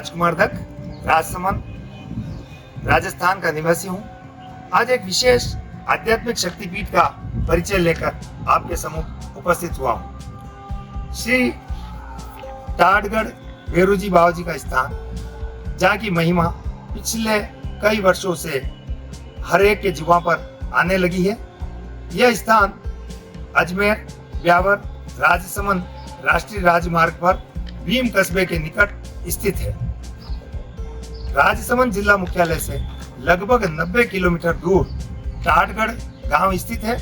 राजकुमार दत्त, राजसमंद, राजस्थान का निवासी हूँ। आज एक विशेष आध्यात्मिक शक्तिपीठ का परिचय लेकर आपके सम्मुख उपस्थित हुआ हूँ। श्री ताड़गढ़ भैरूजी बाबा जी का स्थान, जहाँ की महिमा पिछले कई वर्षों से हर एक के जुबान पर आने लगी है। यह स्थान अजमेर, ब्यावर, राजसमंद राष्ट्रीय राजमार्ग पर भीम कस्बे के निकट स्थित है। राजसमंद जिला मुख्यालय से लगभग 90 किलोमीटर दूर ताड़गढ़ गांव स्थित है।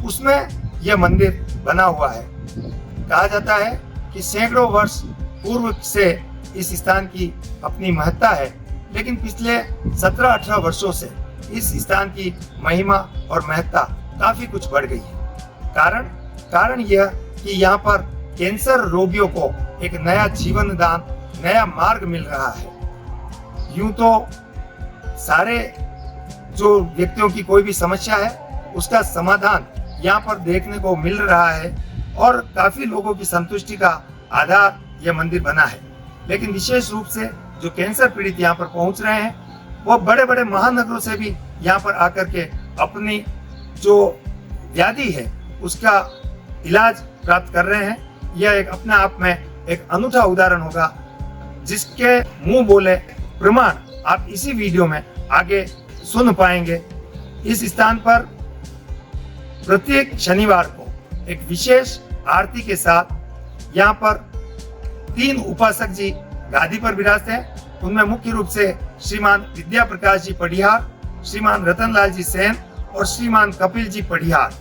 उसमें यह मंदिर बना हुआ है। कहा जाता है कि सैकड़ों वर्ष पूर्व से इस स्थान की अपनी महत्ता है, लेकिन पिछले 17-18 वर्षों से इस स्थान की महिमा और महत्ता काफी कुछ बढ़ गई है। कारण यह कि यहाँ पर कैंसर रोगियों को एक नया जीवन दान, नया मार्ग मिल रहा है। यूं तो सारे जो व्यक्तियों की कोई भी समस्या है उसका समाधान यहाँ पर देखने को मिल रहा है और काफी लोगों की संतुष्टि का आधार यह मंदिर बना है। लेकिन विशेष रूप से जो कैंसर पीड़ित यहाँ पर पहुंच रहे हैं, वो बड़े बड़े महानगरों से भी यहाँ पर आकर के अपनी जो व्याधि है उसका इलाज प्राप्त कर रहे हैं। यह एक अपने आप में एक अनूठा उदाहरण होगा, जिसके मुंह बोले प्रमाण आप इसी वीडियो में आगे सुन पाएंगे। इस स्थान पर प्रत्येक शनिवार को एक विशेष आरती के साथ यहाँ पर 3 उपासक जी गादी पर विराजते हैं। उनमें मुख्य रूप से श्रीमान विद्या प्रकाश जी पढ़ियार, श्रीमान रतनलाल जी सेन और श्रीमान कपिल जी पढ़ियार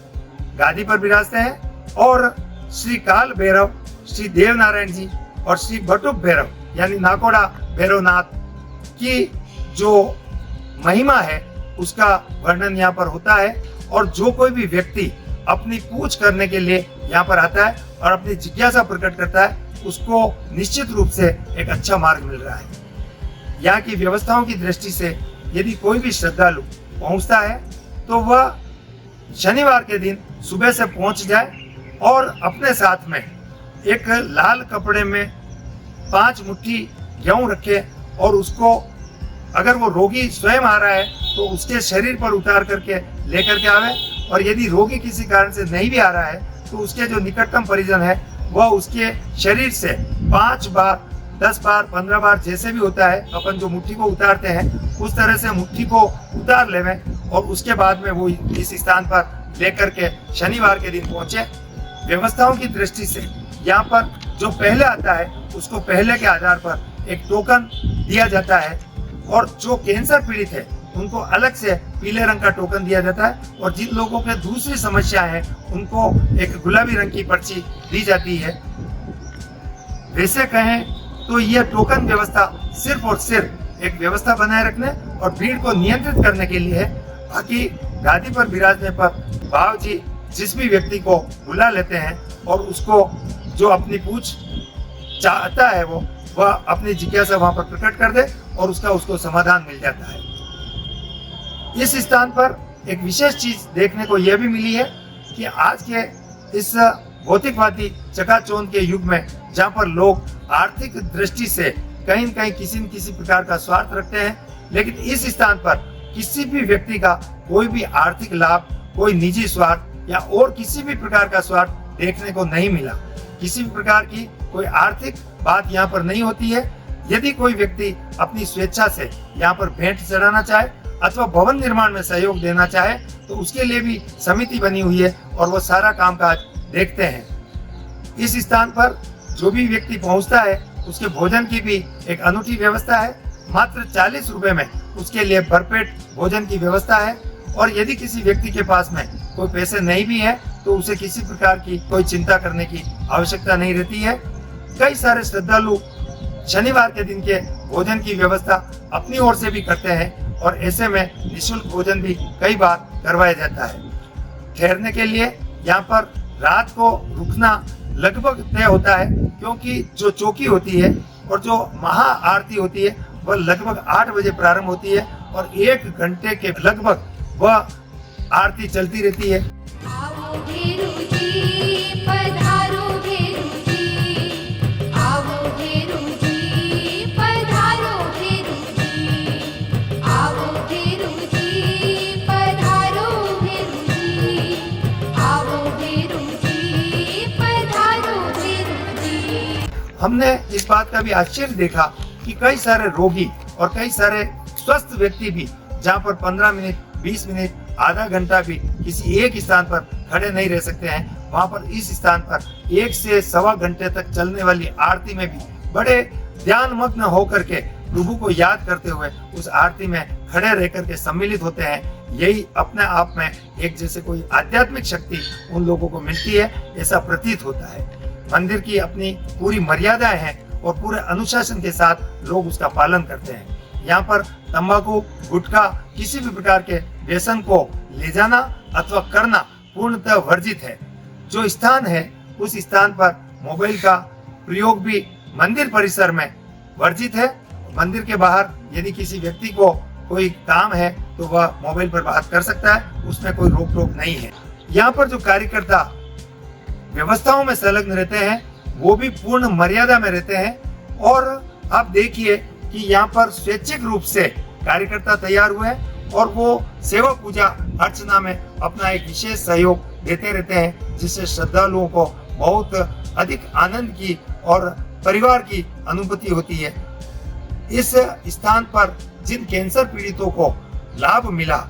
गादी पर विराजते हैं। और श्री काल भैरव, श्री देव नारायण जी और श्री बटुक भैरव यानी नाकोड़ा भैरवनाथ की जो महिमा है उसका वर्णन यहाँ पर होता है। और जो कोई भी व्यक्ति अपनी पूछ करने के लिए यहाँ पर आता है और अपनी जिज्ञासा प्रकट करता है, उसको निश्चित रूप से एक अच्छा मार्ग मिल रहा है। यहाँ की व्यवस्थाओं की दृष्टि से यदि कोई भी श्रद्धालु पहुँचता है तो वह शनिवार के दिन सुबह से पहुँच जाए और अपने साथ में एक लाल कपड़े में 5 मुट्ठी गेहूं रखे और उसको, अगर वो रोगी स्वयं आ रहा है तो उसके शरीर पर उतार करके लेकर के आवे। और यदि रोगी किसी कारण से नहीं भी आ रहा है तो उसके जो निकटतम परिजन है वह उसके शरीर से 5 बार, 10 बार, 15 बार जैसे भी होता है, अपन जो मुट्ठी को उतारते हैं उस तरह से मुट्ठी को उतार लेवे और उसके बाद में वो इस स्थान पर लेकर के शनिवार के दिन पहुंचे। व्यवस्थाओं की दृष्टि से यहाँ पर जो पहले आता है उसको पहले के आधार पर एक टोकन दिया जाता है और जो कैंसर पीड़ित है उनको अलग से पीले रंग का टोकन दिया जाता है। और जिन लोगों के दूसरी समस्या है उनको एक गुलाबी रंग की पर्ची दी जाती है। वैसे कहें तो यह टोकन व्यवस्था सिर्फ और सिर्फ एक व्यवस्था बनाए रखने और भीड़ को नियंत्रित करने के लिए है। बाकी गादी पर विराजने पर बाबा जी जिस भी व्यक्ति को बुला लेते हैं और उसको जो अपनी पूछ चाहता है वह अपनी जिज्ञासा वहां पर प्रकट कर दे और उसको समाधान मिल जाता है। इस स्थान पर एक विशेष चीज देखने को यह भी मिली है कि आज के इस भौतिकवादी चकाचौंध के युग में, जहाँ पर लोग आर्थिक दृष्टि से कहीं न कहीं किसी न किसी प्रकार का स्वार्थ रखते हैं, लेकिन इस स्थान पर किसी भी व्यक्ति का कोई भी आर्थिक लाभ, कोई निजी स्वार्थ या और किसी भी प्रकार का स्वार्थ देखने को नहीं मिला। किसी भी प्रकार की कोई आर्थिक बात यहाँ पर नहीं होती है। यदि कोई व्यक्ति अपनी स्वेच्छा से यहाँ पर भेंट चढ़ाना चाहे अथवा भवन निर्माण में सहयोग देना चाहे तो उसके लिए भी समिति बनी हुई है और वो सारा कामकाज देखते हैं। इस स्थान पर जो भी व्यक्ति पहुँचता है उसके भोजन की भी एक अनूठी व्यवस्था है। मात्र 40 रुपए में उसके लिए भरपेट भोजन की व्यवस्था है। और यदि किसी व्यक्ति के पास में कोई पैसे नहीं भी है तो उसे किसी प्रकार की कोई चिंता करने की आवश्यकता नहीं रहती है। कई सारे श्रद्धालु शनिवार के दिन के भोजन की व्यवस्था अपनी ओर से भी करते हैं और ऐसे में निःशुल्क भोजन भी कई बार करवाया जाता है। ठहरने के लिए यहाँ पर रात को रुकना लगभग तय होता है, क्योंकि जो चौकी होती है और जो महा आरती होती है वह लगभग 8 बजे प्रारंभ होती है और 1 घंटे के लगभग वह आरती चलती रहती है। आओ भेरूजी पधारो भेरूजी, आओ भेरूजी पधारो हमने इस बात का भी आश्चर्य देखा कि कई सारे रोगी और कई सारे स्वस्थ व्यक्ति भी जहाँ पर 15 मिनट, 20 मिनट, आधा घंटा भी किसी एक स्थान पर खड़े नहीं रह सकते हैं, वहाँ पर इस स्थान पर 1 से सवा घंटे तक चलने वाली आरती में भी बड़े ध्यान मग्न होकर के प्रभु को याद करते हुए उस आरती में खड़े रह करके सम्मिलित होते हैं। यही अपने आप में एक जैसे कोई आध्यात्मिक शक्ति उन लोगों को मिलती है, ऐसा प्रतीत होता है। मंदिर की अपनी पूरी मर्यादाएं हैं और पूरे अनुशासन के साथ लोग उसका पालन करते हैं। यहाँ पर तंबाकू, गुटखा, किसी भी प्रकार के व्यसन को ले जाना अथवा करना पूर्णतः वर्जित है। जो स्थान है उस स्थान पर मोबाइल का प्रयोग भी मंदिर परिसर में वर्जित है। मंदिर के बाहर यदि किसी व्यक्ति को कोई काम है तो वह मोबाइल पर बात कर सकता है, उसमें कोई रोक टोक नहीं है। यहाँ पर जो कार्यकर्ता व्यवस्थाओं में संलग्न रहते हैं वो भी पूर्ण मर्यादा में रहते हैं। और आप देखिए कि यहाँ पर स्वैच्छिक रूप से कार्यकर्ता तैयार हुए हैं और वो सेवा पूजा अर्चना में अपना एक विशेष सहयोग देते रहते हैं, जिससे श्रद्धालुओं को बहुत अधिक आनंद की और परिवार की अनुभूति होती है। इस स्थान पर जिन कैंसर पीड़ितों को लाभ मिला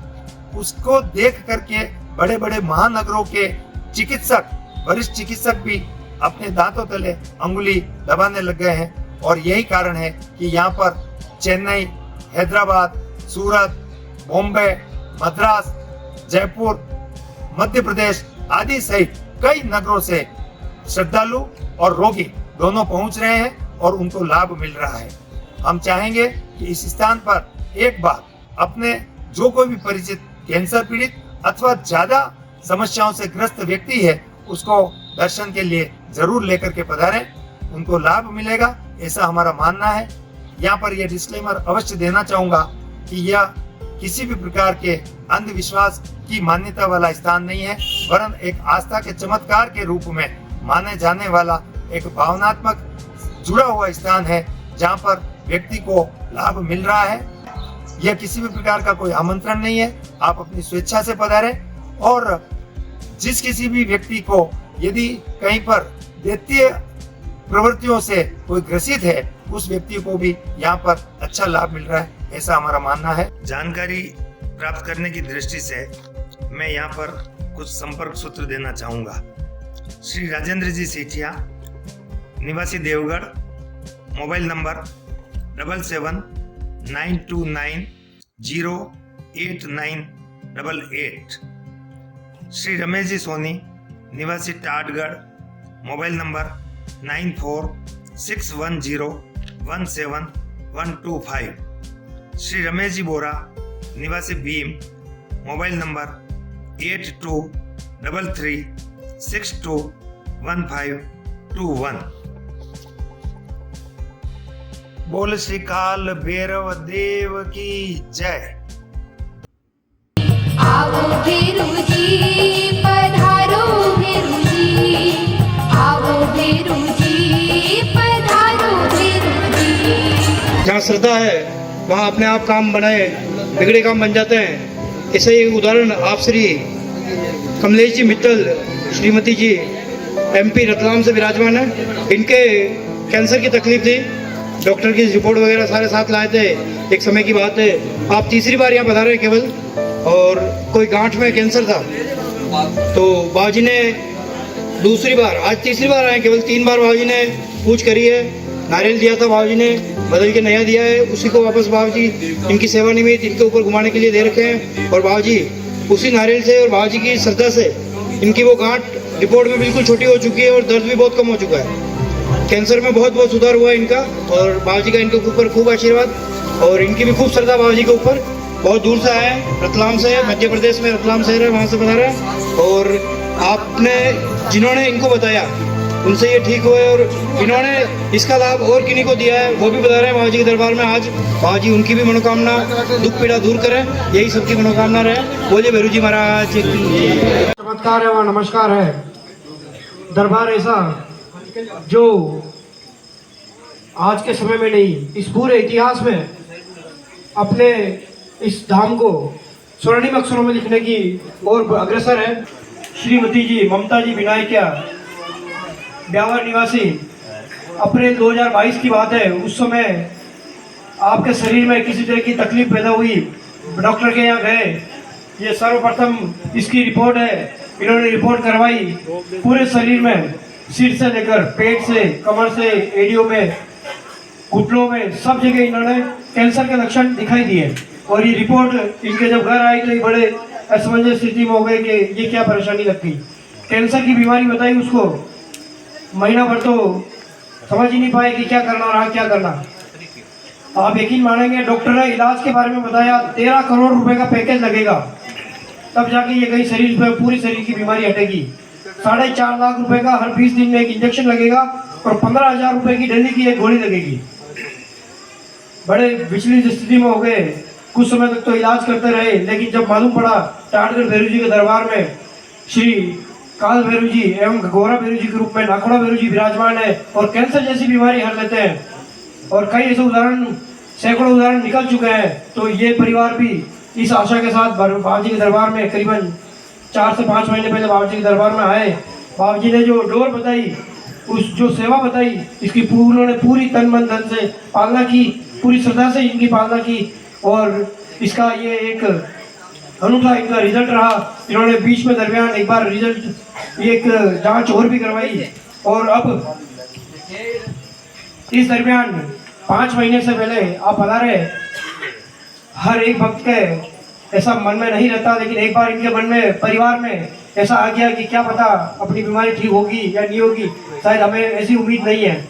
उसको देख करके बड़े बड़े महानगरों के चिकित्सक, वरिष्ठ चिकित्सक भी अपने दांतों तले अंगुली दबाने लग गए हैं। और यही कारण है कि यहाँ पर चेन्नई, हैदराबाद, सूरत, बॉम्बे, मद्रास, जयपुर, मध्य प्रदेश आदि सहित कई नगरों से श्रद्धालु और रोगी दोनों पहुंच रहे हैं और उनको लाभ मिल रहा है। हम चाहेंगे कि इस स्थान पर एक बार अपने जो कोई भी परिचित कैंसर पीड़ित अथवा ज्यादा समस्याओं से ग्रस्त व्यक्ति है उसको दर्शन के लिए जरूर लेकर के पधारें, उनको लाभ मिलेगा, ऐसा हमारा मानना है। यहाँ पर यह डिस्क्लेमर अवश्य देना चाहूंगा कि यह किसी भी प्रकार के अंधविश्वास की मान्यता वाला स्थान नहीं है, वरन एक आस्था के चमत्कार के रूप में माने जाने वाला एक भावनात्मक जुड़ा हुआ स्थान है, जहाँ पर व्यक्ति को लाभ मिल रहा है। यह किसी भी प्रकार का कोई आमंत्रण नहीं है, आप अपनी स्वेच्छा से पधारें। और जिस किसी भी व्यक्ति को यदि कहीं पर दैत्य प्रवृत्तियों से कोई ग्रसित है उस व्यक्ति को भी यहाँ पर अच्छा लाभ मिल रहा है, ऐसा हमारा मानना है। जानकारी प्राप्त करने की दृष्टि से मैं यहाँ पर कुछ संपर्क सूत्र देना चाहूँगा। श्री राजेंद्र जी सेठिया, निवासी देवगढ़, मोबाइल नंबर 7792908988। श्री रमेश जी सोनी, निवासी टाटगढ़, मोबाइल नंबर 9461017125। श्री रमेश जी बोरा, निवासी भीम, मोबाइल नंबर 8233621521। बोल श्री काल भैरव देव की जय। आओ भैरू जी पधारो, भैरू जी आओ, भैरू जी पधारो, भैरू जी। जहाँ श्रद्धा है वहाँ अपने आप काम बनाए बिगड़े काम बन जाते हैं। ऐसे ही उदाहरण आप श्री कमलेश जी मित्तल, श्रीमती जी MP रतलाम से विराजमान है। इनके कैंसर की तकलीफ थी, डॉक्टर की रिपोर्ट वगैरह सारे साथ लाए थे। एक समय की बात है, आप तीसरी बार यहाँ पधारे केवल, और कोई गांठ में कैंसर था तो बाबूजी ने दूसरी बार, आज तीसरी बार आए, केवल 3 बार बाबूजी ने पूछ करी है। नारियल दिया था बाबूजी ने, बदल के नया दिया है, उसी को वापस बाबूजी इनकी सेवा निमित्त इनके ऊपर घुमाने के लिए दे रखे हैं। और बाबूजी उसी नारियल से और बाबूजी की श्रद्धा से इनकी वो गांठ रिपोर्ट में बिल्कुल छोटी हो चुकी है और दर्द भी बहुत कम हो चुका है। कैंसर में बहुत बहुत सुधार हुआ है इनका, और बाबूजी का इनके ऊपर खूब आशीर्वाद, और इनकी भी खूब श्रद्धा बाबूजी के ऊपर। बहुत दूर से आए हैं, रतलाम से, मध्य प्रदेश में रतलाम शहर है, वहाँ से बता रहे हैं। और आपने जिन्होंने इनको बताया उनसे ये ठीक हुए, और इन्होंने इसका लाभ और किन्हीं को दिया है वो भी बता रहे हैं बाबूजी के दरबार में। आज बाबूजी उनकी भी मनोकामना, दुख पीड़ा दूर करें, यही सबकी मनोकामना रहे। बोलिए भैरू जी महाराज। चमत्कार है वहाँ नमस्कार है। दरबार ऐसा जो आज के समय में नहीं, इस पूरे इतिहास में अपने इस धाम को स्वर्णिम अक्षरों में लिखने की ओर अग्रसर है। श्रीमती जी ममता जी विनायकिया, ब्यावर निवासी, अप्रैल 2022 की बात है। उस समय आपके शरीर में किसी तरह की तकलीफ पैदा हुई, डॉक्टर के यहाँ गए, ये सर्वप्रथम इसकी रिपोर्ट है, इन्होंने रिपोर्ट करवाई। पूरे शरीर में, सिर से लेकर पेट से, कमर से, एडियो में, घुटनों में, सब जगह इन्होंने कैंसर के लक्षण दिखाई दिए। और ये रिपोर्ट इनके जब घर आई तो ये बड़े असमंजस स्थिति में हो गए कि ये क्या परेशानी लगती। कैंसर की बीमारी बताई उसको, महीना भर तो समझ ही नहीं पाए कि क्या करना और क्या करना। आप यकीन मानेंगे, डॉक्टर ने इलाज के बारे में बताया 13 करोड़ रुपए का पैकेज लगेगा, तब जाके ये कहीं शरीर पे पूरी शरीर की बीमारी हटेगी। 4.5 लाख रुपए का हर 20 दिन में एक इंजेक्शन लगेगा और 15,000 रुपए की डेली की एक गोली लगेगी। बड़े विचलित स्थिति में हो गए। कुछ समय तक तो इलाज करते रहे, लेकिन जब मालूम पड़ा टाटगढ़ भैरू जी के दरबार में श्री काल भैरू जी एवं घोरा भैरू जी के रूप में नाखोड़ा भैरू जी विराजमान है और कैंसर जैसी बीमारी हर लेते हैं, और कई ऐसे उदाहरण, सैकड़ों उदाहरण निकल चुके हैं, तो ये परिवार भी इस आशा के साथ बाबा जी के दरबार में करीबन 4 से 5 महीने पहले बाबा जी के दरबार में आए। बाबा जी ने जो डोर बताई, उस जो सेवा बताई, इसकी उन्होंने पूरी तन मन धन से पालना की, पूरी श्रद्धा से इनकी पालना की, और इसका ये एक अनूठा इनका रिजल्ट रहा। इन्होंने बीच में दरमियान एक बार रिजल्ट एक जांच और भी करवाई, और अब इस दरमियान 5 महीने से पहले आप पधारे। हर एक भक्त के ऐसा मन में नहीं रहता, लेकिन एक बार इनके मन में, परिवार में ऐसा आ गया कि क्या पता अपनी बीमारी ठीक होगी या नहीं होगी, शायद हमें ऐसी उम्मीद नहीं है।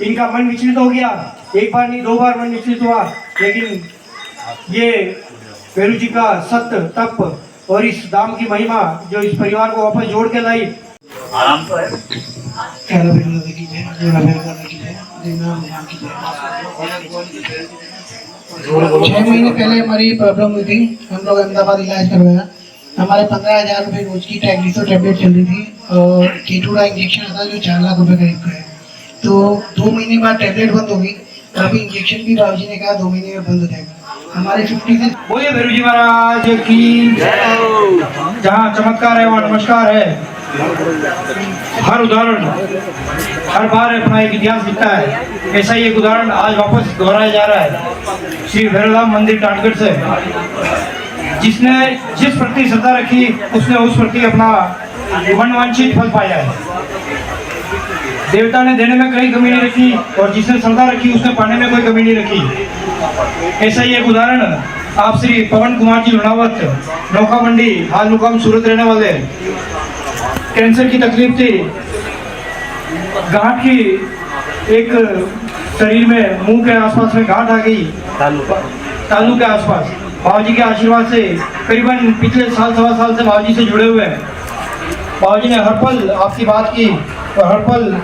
इनका मन विचलित हो गया, एक बार नहीं 2 बार मन विचलित हुआ, लेकिन ये भैरू जी का सत्य तप और इस धाम की महिमा जो इस परिवार को वापस जोड़ के लाई। आराम तो है। 6 महीने पहले हमारी प्रॉब्लम हुई थी, हम लोग अहमदाबाद इलाज करवाया। हमारे 15,000 रुपये रोज की टैगलीसो टैबलेट चल रही थी, और केटूरा इंजेक्शन आता जो 4 लाख रुपए करीब का है। तो 2 महीने बाद टैबलेट बंद हो गई, अभी इंजेक्शन भी बाबूजी ने कहा 2 महीने में बंद हो जाएगा। हमारे 50 से बोलिए भैरू जी महाराज की जहाँ चमत्कार है वहाँ नमस्कार है। हर उदाहरण हर बार अपना एक इतिहास लिखता है, ऐसा ही एक उदाहरण आज वापस दोहराया जा रहा है श्री भैरवधाम मंदिर टाटगढ़ से। जिसने जिस प्रति श्रद्धा रखी उसने उस प्रति अपना मनवांछित फल पाया है। देवता ने देने में कोई कमी नहीं रखी, और जिसने श्रद्धा रखी उसने पाने में कोई कमी नहीं रखी। ऐसा ही एक उदाहरण आप श्री पवन कुमार जी लुणावत, नौका मंडी, हाल मुकाम सूरत रहने वाले, कैंसर की तकलीफ थी, गांठ की एक शरीर में, मुंह के आसपास में गांठ आ गई, तालू के आसपास। बाबूजी के आशीर्वाद से करीबन पिछले साल 1.25 साल से बाबूजी से जुड़े हुए हैं। बाबूजी ने हर पल आपकी बात की, और हर पल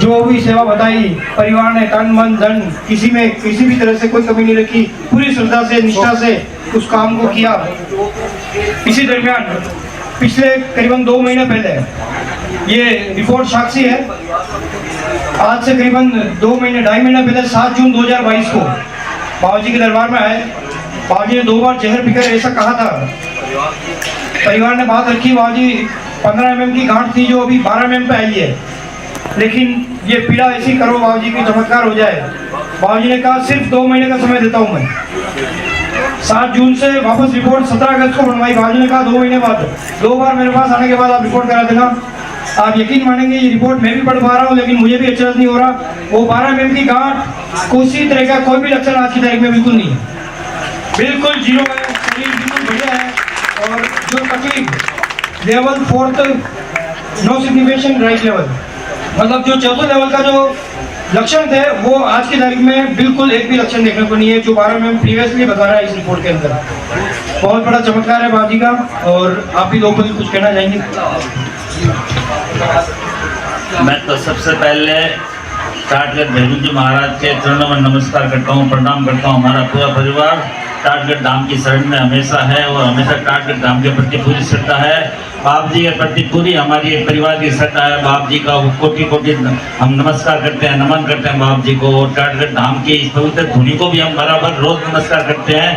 जो भी सेवा बताई, परिवार ने तन मन धन किसी में किसी भी तरह से कोई कमी नहीं रखी, पूरी श्रद्धा से निष्ठा से उस काम को किया। इसी दरमियान पिछले करीबन 2 महीने पहले, ये रिपोर्ट साक्षी है, आज से करीबन 2 महीने 2.5 महीने पहले 7 जून 2022 को बाबूजी के दरबार में आए। बाबूजी ने 2 बार जहर पीकर ऐसा कहा था। परिवार ने बात रखी, बाबूजी 15 mm की गांठ थी जो अभी 12 mm पे आई है, लेकिन ये पीड़ा ऐसी करो बाबूजी की चमत्कार हो जाए। बाबूजी ने कहा सिर्फ 2 महीने का समय देता हूँ मैं। 7 जून से वापस रिपोर्ट 17 अगस्त को बनवाई। बाबूजी ने कहा 2 महीने बाद, 2 बार मेरे पास आने के बाद आप रिपोर्ट करा देना। आप यकीन मानेंगे ये रिपोर्ट मैं भी पढ़ पा रहा हूँ, लेकिन मुझे भी अचरज नहीं हो रहा। वो 12 mm की गांठ, किसी तरह का कोई भी लक्षण आज की तारीख में बिल्कुल नहीं है, बिल्कुल जीरो है, शरीर बिल्कुल बढ़िया है। और जो तकलीफ level 4th no signification right level, मतलब जो 4th लेवल का जो लक्षण थे वो आज की तारीख में बिल्कुल एक भी लक्षण देखने को नहीं है, जो 12 में प्रीवियसली बता रहा है इस रिपोर्ट के अंदर। बहुत बड़ा चमत्कार है बाबूजी का। और आप भी लोग कुछ कहना चाहेंगे? मैं तो सबसे पहले टाटगढ़ भैरू जी महाराज के चरणों में नमस्कार करता हूँ, प्रणाम करता हूँ। हमारा पूरा परिवार टाटगढ़ धाम की शरण में हमेशा है, और हमेशा टाटगढ़ धाम के प्रति पूरी श्रद्धा है। बाप जी के प्रति पूरी हमारी एक परिवार की श्रद्धा है। बाप जी का कोटि कोटि हम नमस्कार करते हैं, नमन करते हैं बाप जी को। और टाटगढ़ धाम की इस पवित्र धुनी को भी हम बराबर रोज नमस्कार करते हैं।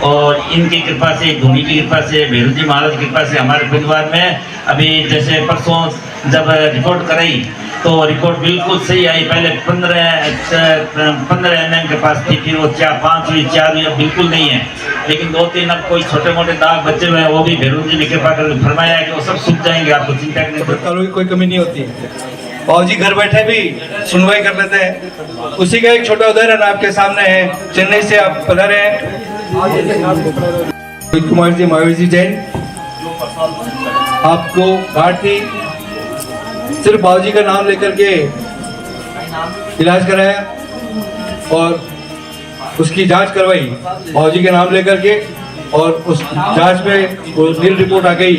और इनकी कृपा से, धुनी की कृपा से, भैरू जी महाराज की कृपा से हमारे परिवार में अभी जैसे परसों जब रिपोर्ट कराई तो रिपोर्ट बिल्कुल सही आई। पहले 15 mm के पास थी, फिर वो 5 हुई, 4 हुई, अब बिल्कुल नहीं है। लेकिन 2-3 अब कोई छोटे मोटे दाग बचे हुए हैं, वो भी भैरू जी ने कृपा कर फरमाया है कि वो सब सूख जाएंगे, आपको चिंता करने की अस्पतालों की कोई कमी नहीं होती। बाबूजी घर बैठे भी सुनवाई कर लेते हैं। उसी का एक छोटा उदाहरण आपके सामने है। चेन्नई से आप पधारे हैं रोहित कुमार जी, महावीर जी जैन। आपको गांठ थी, सिर्फ बाबूजी का नाम लेकर के इलाज कराया और उसकी जांच करवाई बाबूजी के नाम लेकर के, और उस जांच में वो नील रिपोर्ट आ गई।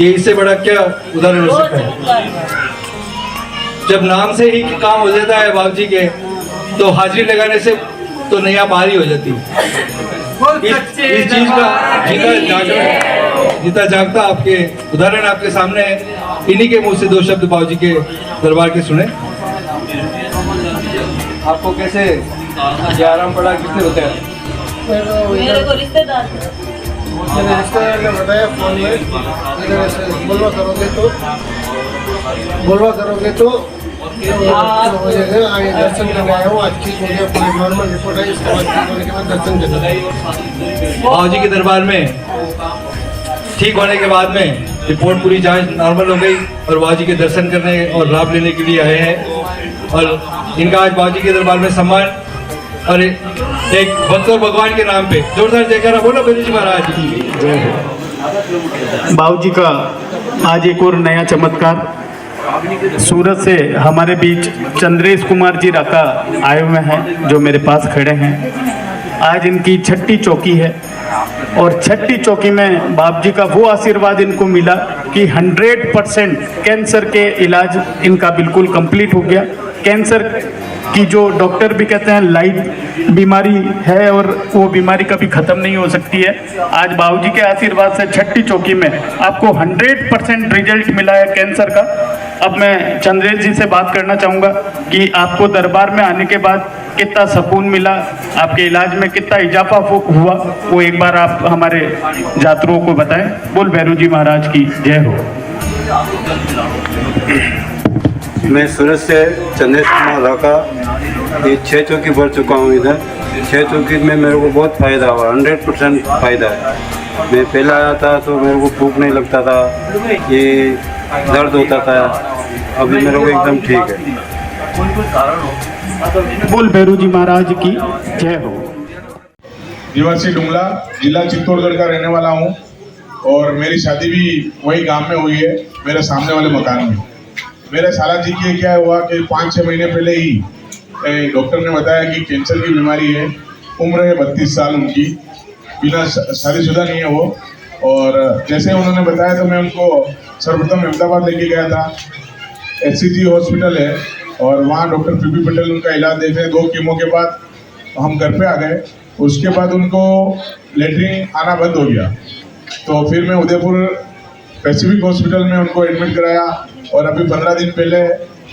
ये इससे बड़ा क्या उदाहरण हो सकता है। जब नाम से ही काम हो जाता है बाबूजी के, तो हाजिरी लगाने से तो नैया पार ही हो जाती है। इस चीज का जीता जागता आपके उदाहरण आपके सामने है। इन्हीं के मुंह से 2 शब्द बाबूजी के दरबार के सुने। आपको कैसे ये आराम पड़ा, किसने बताया? मेरे को रिश्तेदार मेरे रिश्तेदार ने बताया फोन में, बोलवा करोगे तो हो जाएगा। आगे दर्शन करने आया हूँ, आज ठीक हो गया, पूरी नॉर्मल रिपोर्ट आई। इसके बाद ठीक होने के बाद दर्शन करना। बाबूजी के दरबार में ठीक होने के बाद में रिपोर्ट पूरी जांच नॉर्मल हो गई और बाबूजी के दर्शन करने और लाभ लेने के लिए आए हैं। और इनका आज बाबूजी के दरबार में सम्मान और एक भक्त और भगवान के नाम पे जोरदार जयकारा बोलो भैरू जी महाराज की। बाबूजी का आज एक और नया चमत्कार। सूरत से हमारे बीच चंद्रेश कुमार जी राका आए हुए हैं, जो मेरे पास खड़े हैं। आज इनकी 6ठी चौकी है और 6ठी चौकी में बाबूजी का वो आशीर्वाद इनको मिला कि 100% कैंसर के इलाज इनका बिल्कुल कंप्लीट हो गया। कैंसर की जो डॉक्टर भी कहते हैं लाइट बीमारी है और वो बीमारी कभी ख़त्म नहीं हो सकती है। आज बाबूजी के आशीर्वाद से 6ठी चौकी में आपको 100% रिजल्ट मिला है कैंसर का। अब मैं चंद्रेश जी से बात करना चाहूँगा कि आपको दरबार में आने के बाद कितना सुकून मिला, आपके इलाज में कितना इजाफा हुआ, वो एक बार आप हमारे यात्रियों को बताएं। बोल भैरू जी महाराज की जय हो। मैं सूरत से चंद्रेश कुमार राका, ये 6 चौकी भर चुका हूँ। इधर 6 चौकी में मेरे को बहुत फ़ायदा हुआ, 100% फ़ायदा है। मैं पहले आया था तो मेरे को भूख नहीं लगता था, ये दर्द होता था, अभी मेरे को एकदम ठीक है। बोल भैरू जी महाराज की जय हो। निवासी डुंगला, जिला चित्तौड़गढ़ का रहने वाला हूँ और मेरी शादी भी वही गांव में हुई है, मेरे सामने वाले मकान में। मेरे साला जी की क्या हुआ कि 5-6 महीने पहले ही डॉक्टर ने बताया कि कैंसर की बीमारी है। उम्र है 32 साल उनकी, बिना शादीशुदा नहीं है वो। और जैसे उन्होंने बताया तो मैं उनको सर्वप्रथम अहमदाबाद लेके गया था। SCG हॉस्पिटल है और वहाँ डॉक्टर PP पटेल उनका इलाज देख रहे हैं। 2 कीमो के बाद हम घर पे आ गए। उसके बाद उनको लेटरिन आना बंद हो गया, तो फिर मैं उदयपुर पैसिफिक हॉस्पिटल में उनको एडमिट कराया और अभी 15 दिन पहले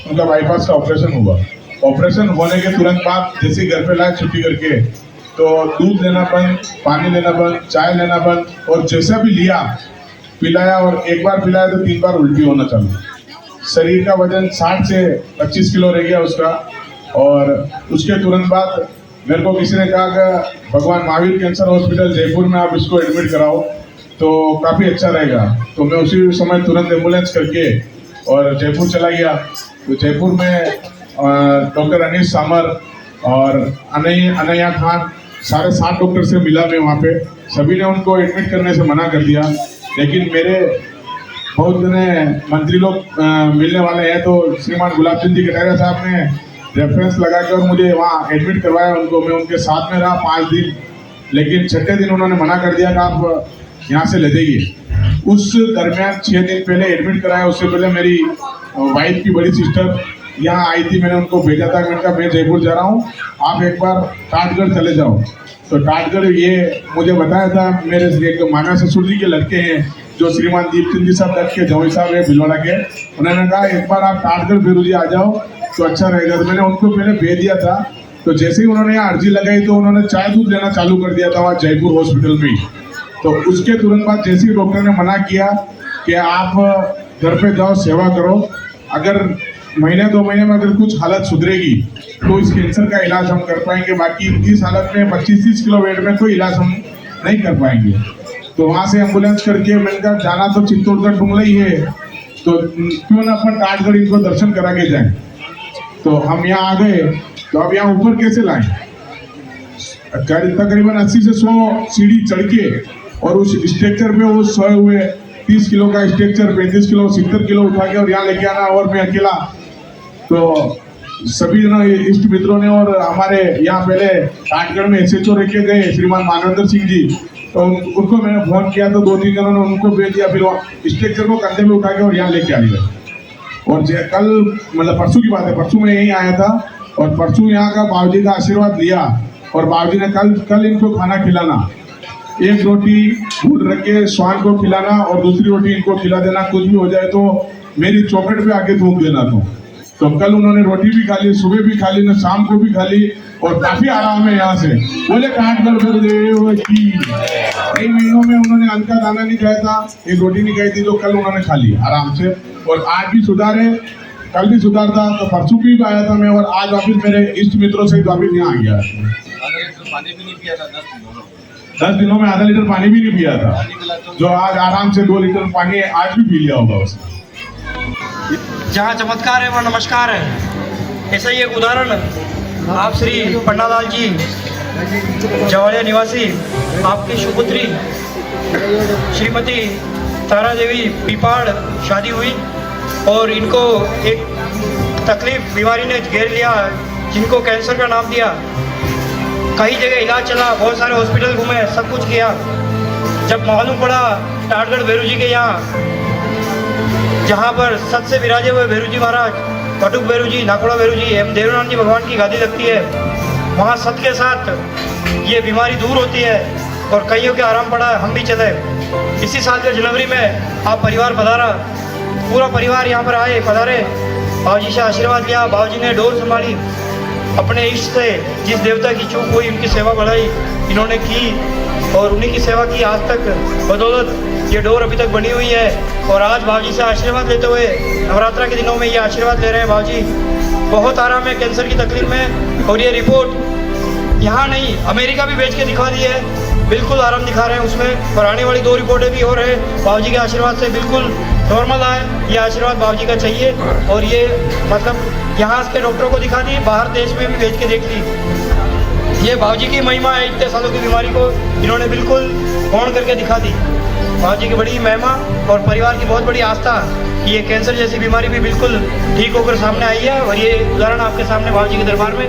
उनका बाईपास का ऑपरेशन हुआ। ऑपरेशन होने के तुरंत बाद जैसे घर पे लाए छुट्टी करके, तो दूध लेना बंद, पानी लेना बंद, चाय लेना बंद, और जैसा भी लिया पिलाया, और एक बार पिलाया तो 3 बार उल्टी होना चालू। शरीर का वजन 60 से 25 किलो रह गया उसका। और उसके तुरंत बाद मेरे को किसी ने कहा कि भगवान महावीर कैंसर हॉस्पिटल जयपुर में आप इसको एडमिट कराओ तो काफ़ी अच्छा रहेगा। तो मैं उसी समय तुरंत एम्बुलेंस करके और जयपुर चला गया। तो जयपुर में डॉक्टर अनीस सामर और अनैया खान, सारे 7 डॉक्टर से मिला मैं वहाँ पे। सभी ने उनको एडमिट करने से मना कर दिया, लेकिन मेरे बहुत जने मंत्री लोग मिलने वाले हैं, तो श्रीमान गुलाब चंद जी कटारिया साहब ने रेफरेंस लगा के और मुझे वहाँ एडमिट करवाया उनको। मैं उनके साथ में रहा 5 दिन, लेकिन 6ठे दिन उन्होंने मना कर दिया कि आप यहाँ से ले जाइए। उस दरमियान 6 दिन पहले एडमिट कराया। उससे पहले मेरी वाइफ की बड़ी सिस्टर यहाँ आई थी, मैंने उनको भेजा था। मैंने कहा मैं जयपुर जा रहा हूँ, आप एक बार टाटगढ़ चले जाओ। तो टाटगढ़ ये मुझे बताया था, मेरे एक माना ससुर जी के लड़के हैं जो श्रीमान दीपचंद जी साहब के जवाई साहब है भिलवाड़ा के। उन्होंने कहा एक बार आप टाटगढ़ भैरू जी आ जाओ तो अच्छा रहेगा। तो मैंने उनको पहले भेज दिया था। तो जैसे ही उन्होंने यहाँ अर्जी लगाई तो उन्होंने चाय दूध लेना चालू कर दिया था वहाँ जयपुर हॉस्पिटल में। तो उसके तुरंत बाद जैसे ही डॉक्टर ने मना किया कि आप घर पे जाओ, सेवा करो, अगर महीने 2 महीने में अगर कुछ हालत सुधरेगी तो इस कैंसर का इलाज हम कर पाएंगे। बाकी इस हालत में 25-30 किलो वेट में कोई इलाज हम नहीं कर पाएंगे। तो वहाँ से एम्बुलेंस करके मैंने कहा जाना तो चित्तौड़गढ़ डुंगला ही है, तो क्यों ना अपन टाटगढ़ इनको दर्शन करा के जाए। तो हम यहाँ आ गए, तो अब यहाँ ऊपर कैसे लाएं? तकरीबन 80 से 100 सीढ़ी चढ़ के और उस स्ट्रक्चर पे वो सोए हुए 30 किलो का स्ट्रक्चर 35 किलो 70 किलो उठा के और यहाँ लेके आना, और मैं अकेला। तो सभी इष्ट मित्रों ने और हमारे यहाँ पहले टाटगढ़ में SHO रखे गए श्रीमान मानवेंद्र सिंह जी, तो उनको मैंने फोन किया तो 2-3 जनों ने उनको भेज दिया, फिर स्ट्रक्चर को कंधे में उठा के और यहाँ लेके आ गए। और कल मतलब परसों की बात है, परसों मैं यहीं आया था और परसों यहाँ का बाबूजी का आशीर्वाद लिया और बाबूजी ने कल इनको खाना खिलाना, 1 रोटी दूध रख के स्वान को खिलाना और दूसरी रोटी इनको खिला देना, कुछ भी हो जाए तो मेरी चौखट पे आके थूक देना। तो कल उन्होंने रोटी भी खा ली, सुबह भी खा ली, न शाम को भी खा ली और काफी आराम है यहाँ से। बोले टाटगढ़ गुरुदेव की। कई महीनों में उन्होंने अन्न का दाना नहीं खाया था, 1 रोटी नहीं खाई थी, जो कल उन्होंने खा ली आराम से और आज भी सुधार है, कल भी सुधार था। तो परसों भी आया था मैं और आज वापिस मेरे इष्ट मित्रों से वापिस यहाँ आ गया। 10 दिनों में आधा लीटर पानी भी नहीं पिया था, जो आज आराम से 2 लीटर पानी आज भी पी लिया होगा उसने। जहाँ चमत्कार है वहाँ नमस्कार है। ऐसा ही एक उदाहरण आप श्री पन्नालाल जी जवाड़िया निवासी, आपकी सुपुत्री श्रीमती तारा देवी पीपाड़ शादी हुई और इनको एक तकलीफ बीमारी ने घेर लिया जिनको कैंसर का नाम दिया। कई जगह इलाज चला, बहुत सारे हॉस्पिटल घूमे, सब कुछ किया। जब मालूम पड़ा टाटगढ़ भैरू जी के यहाँ, जहाँ पर सत से विराजे हुए भैरू जी महाराज, कटुक भैरू जी, नाकोड़ा भैरू जी एवं देवनाथ जी भगवान की गादी लगती है, वहाँ सत के साथ ये बीमारी दूर होती है और कईयों के आराम पड़ा। हम भी चले। इसी साल के जनवरी में आप परिवार पधारा, पूरा परिवार यहाँ पर आए, पधारे, बाबूजी से आशीर्वाद लिया। बाबूजी ने डोर संभाली, अपने इष्ट से जिस देवता की चूक हुई उनकी सेवा बढ़ाई इन्होंने की और उन्हीं की सेवा की। आज तक बदौलत ये डोर अभी तक बनी हुई है और आज बाबूजी से आशीर्वाद लेते हुए नवरात्रा के दिनों में ये आशीर्वाद ले रहे हैं। बाबूजी बहुत आराम है कैंसर की तकलीफ में और ये रिपोर्ट यहाँ नहीं अमेरिका भी भेज के दिखा दी है, बिल्कुल आराम दिखा रहे हैं उसमें। और आने वाली 2 रिपोर्टें भी हो रहे हैं, बाबूजी के आशीर्वाद से बिल्कुल नॉर्मल आए। ये आशीर्वाद बाबूजी का चाहिए और ये मतलब यहाँ के डॉक्टरों को दिखा दी, बाहर देश में भी भेज के देख ली। ये बाबूजी की महिमा है, इतने सालों की बीमारी को इन्होंने बिल्कुल ऑन करके दिखा दी। बाबूजी की बड़ी महिमा और परिवार की बहुत बड़ी आस्था, ये कैंसर जैसी बीमारी भी बिल्कुल ठीक होकर सामने आई है और ये उदाहरण आपके सामने बाबूजी के दरबार में